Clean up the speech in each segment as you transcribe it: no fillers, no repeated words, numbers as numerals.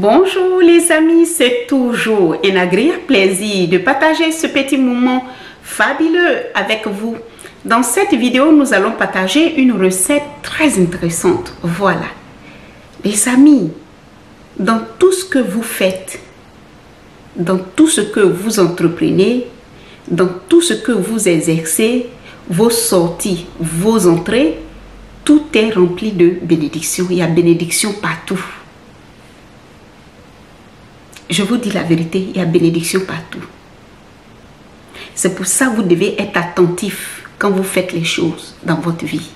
Bonjour les amis, c'est toujours un agréable plaisir de partager ce petit moment fabuleux avec vous. Dans cette vidéo, nous allons partager une recette très intéressante. Voilà. Les amis, dans tout ce que vous faites, dans tout ce que vous entreprenez, dans tout ce que vous exercez, vos sorties, vos entrées, tout est rempli de bénédictions. Il y a bénédiction partout. Je vous dis la vérité, il y a bénédiction partout. C'est pour ça que vous devez être attentif quand vous faites les choses dans votre vie.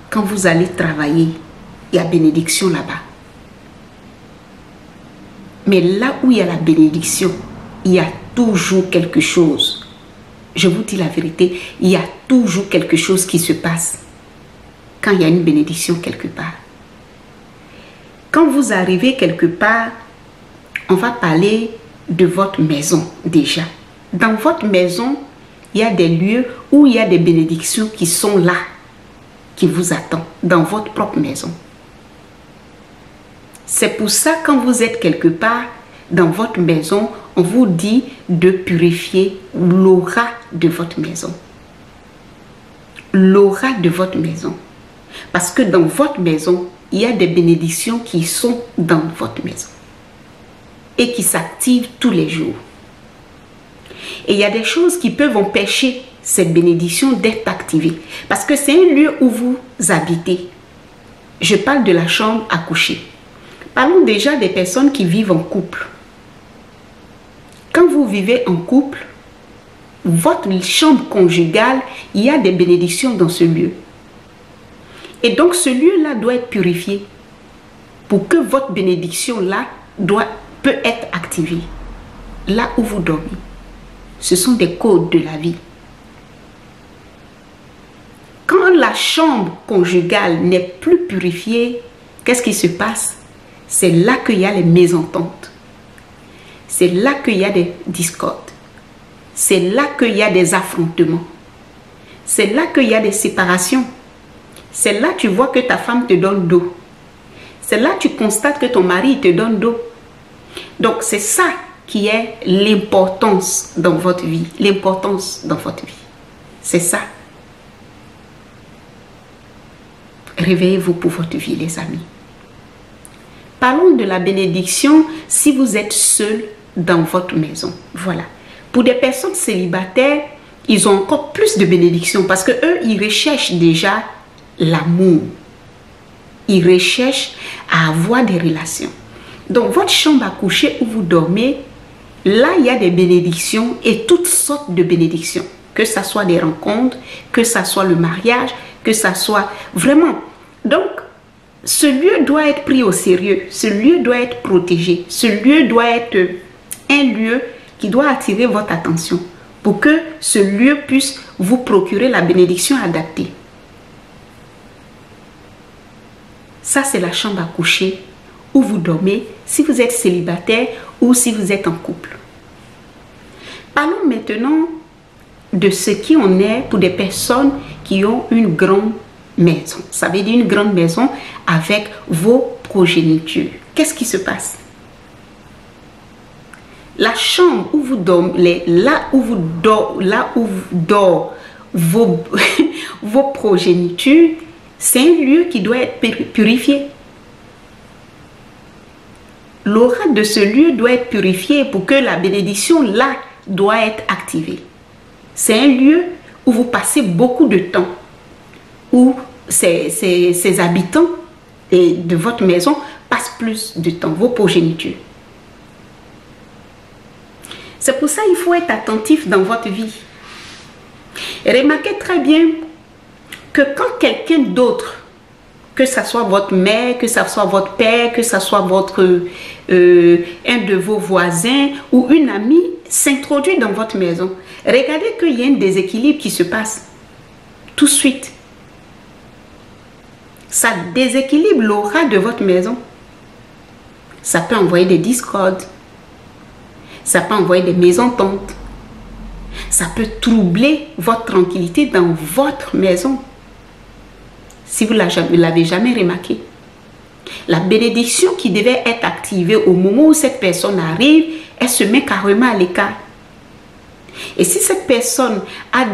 Quand vous allez travailler, il y a bénédiction là-bas. Mais là où il y a la bénédiction, il y a toujours quelque chose. Je vous dis la vérité, il y a toujours quelque chose qui se passe quand il y a une bénédiction quelque part. Quand vous arrivez quelque part, on va parler de votre maison déjà. Dans votre maison, il y a des lieux où il y a des bénédictions qui sont là, qui vous attendent, dans votre propre maison. C'est pour ça, quand vous êtes quelque part dans votre maison, on vous dit de purifier l'aura de votre maison. L'aura de votre maison. Parce que dans votre maison, il y a des bénédictions qui sont dans votre maison et qui s'activent tous les jours. Et il y a des choses qui peuvent empêcher cette bénédiction d'être activée. Parce que c'est un lieu où vous habitez. Je parle de la chambre à coucher. Parlons déjà des personnes qui vivent en couple. Quand vous vivez en couple, votre chambre conjugale, il y a des bénédictions dans ce lieu. Et donc ce lieu-là doit être purifié pour que votre bénédiction-là peut être activée. Là où vous dormez. Ce sont des codes de la vie. Quand la chambre conjugale n'est plus purifiée, qu'est-ce qui se passe? C'est là qu'il y a les mésententes. C'est là qu'il y a des discordes. C'est là qu'il y a des affrontements. C'est là qu'il y a des séparations. C'est là que tu vois que ta femme te donne dos. C'est là que tu constates que ton mari te donne dos. Donc c'est ça qui est l'importance dans votre vie. L'importance dans votre vie. C'est ça. Réveillez-vous pour votre vie, les amis. Parlons de la bénédiction si vous êtes seul dans votre maison. Voilà. Pour des personnes célibataires, ils ont encore plus de bénédictions parce que eux, ils recherchent déjà l'amour. Ils recherchent à avoir des relations. Donc, votre chambre à coucher où vous dormez, là, il y a des bénédictions et toutes sortes de bénédictions. Que ce soit des rencontres, que ce soit le mariage, que ce soit vraiment. Donc, ce lieu doit être pris au sérieux. Ce lieu doit être protégé. Ce lieu doit être un lieu qui doit attirer votre attention pour que ce lieu puisse vous procurer la bénédiction adaptée. Ça, c'est la chambre à coucher où vous dormez si vous êtes célibataire ou si vous êtes en couple. Parlons maintenant de ce qui en est pour des personnes qui ont une grande maison. Ça veut dire une grande maison avec vos progénitures. Qu'est-ce qui se passe? La chambre où vous dormez, là où vous dorment vos progénitures, c'est un lieu qui doit être purifié. L'aura de ce lieu doit être purifiée pour que la bénédiction là doit être activée. C'est un lieu où vous passez beaucoup de temps, où ces habitants de votre maison passent plus de temps, vos progénitures. C'est pour ça qu'il faut être attentif dans votre vie. Remarquez très bien que quand quelqu'un d'autre, que ce soit votre mère, que ce soit votre père, que ce soit un de vos voisins ou une amie s'introduit dans votre maison, regardez qu'il y a un déséquilibre qui se passe tout de suite. Ça déséquilibre l'aura de votre maison. Ça peut envoyer des discordes. Ça peut envoyer des mésententes. Ça peut troubler votre tranquillité dans votre maison. Si vous ne l'avez jamais remarqué. La bénédiction qui devait être activée au moment où cette personne arrive, elle se met carrément à l'écart. Et si cette personne a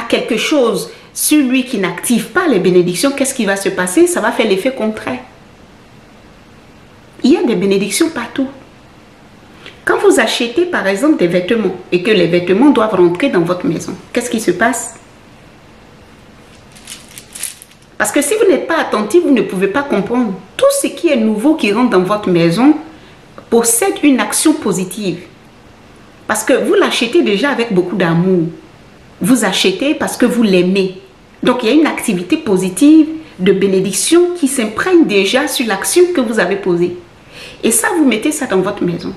quelque chose sur lui qui n'active pas les bénédictions, qu'est-ce qui va se passer? Ça va faire l'effet contraire. Il y a des bénédictions partout. Quand vous achetez par exemple des vêtements et que les vêtements doivent rentrer dans votre maison, qu'est-ce qui se passe? Parce que si vous n'êtes pas attentif, vous ne pouvez pas comprendre. Tout ce qui est nouveau qui rentre dans votre maison possède une action positive. Parce que vous l'achetez déjà avec beaucoup d'amour. Vous achetez parce que vous l'aimez. Donc il y a une activité positive de bénédiction qui s'imprègne déjà sur l'action que vous avez posée. Et ça, vous mettez ça dans votre maison.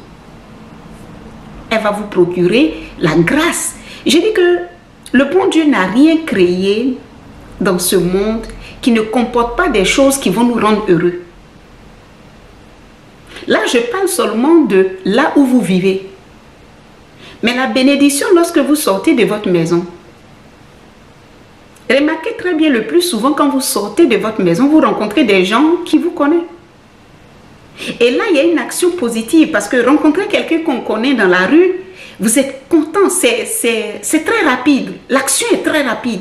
Elle va vous procurer la grâce. Je dis que le bon Dieu n'a rien créé dans ce monde qui ne comporte pas des choses qui vont nous rendre heureux. Là, je parle seulement de là où vous vivez. Mais la bénédiction, lorsque vous sortez de votre maison, remarquez très bien, le plus souvent quand vous sortez de votre maison, vous rencontrez des gens qui vous connaissent. Et là, il y a une action positive parce que rencontrer quelqu'un qu'on connaît dans la rue, vous êtes content, c'est très rapide. L'action est très rapide.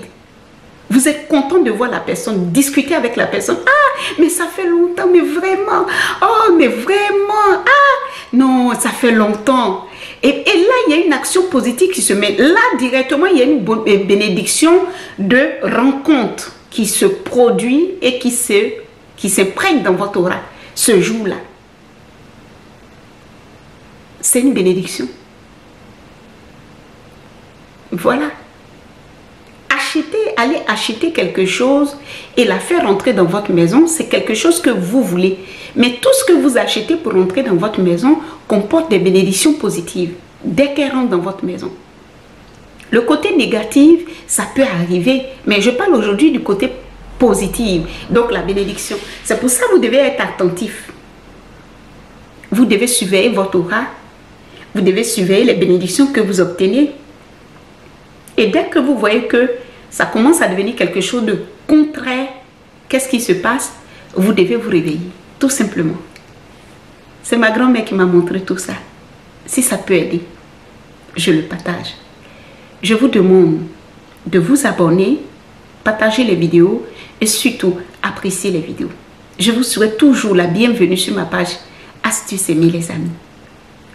Vous êtes content de voir la personne, discuter avec la personne. Ah, mais ça fait longtemps, mais vraiment. Oh, mais vraiment. Ah, non, ça fait longtemps. Et là, il y a une action positive qui se met. Là, directement, il y a une bénédiction de rencontre qui se produit et qui s'imprègne dans votre aura ce jour-là. C'est une bénédiction. Voilà. Allez acheter quelque chose et la faire rentrer dans votre maison, c'est quelque chose que vous voulez. Mais tout ce que vous achetez pour rentrer dans votre maison comporte des bénédictions positives dès qu'elle rentre dans votre maison. Le côté négatif, ça peut arriver, mais je parle aujourd'hui du côté positif, donc la bénédiction. C'est pour ça que vous devez être attentif. Vous devez surveiller votre aura, vous devez surveiller les bénédictions que vous obtenez. Et dès que vous voyez que ça commence à devenir quelque chose de contraire, qu'est-ce qui se passe? Vous devez vous réveiller, tout simplement. C'est ma grand-mère qui m'a montré tout ça. Si ça peut aider, je le partage. Je vous demande de vous abonner, partager les vidéos et surtout apprécier les vidéos. Je vous souhaite toujours la bienvenue sur ma page Astuces Aimées les amis.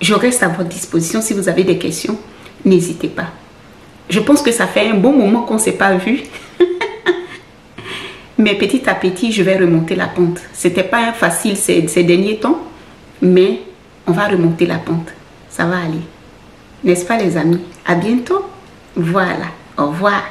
Je reste à votre disposition si vous avez des questions, n'hésitez pas. Je pense que ça fait un bon moment qu'on ne s'est pas vu. Mais petit à petit, je vais remonter la pente. Ce n'était pas facile ces derniers temps, mais on va remonter la pente. Ça va aller. N'est-ce pas les amis? À bientôt. Voilà. Au revoir.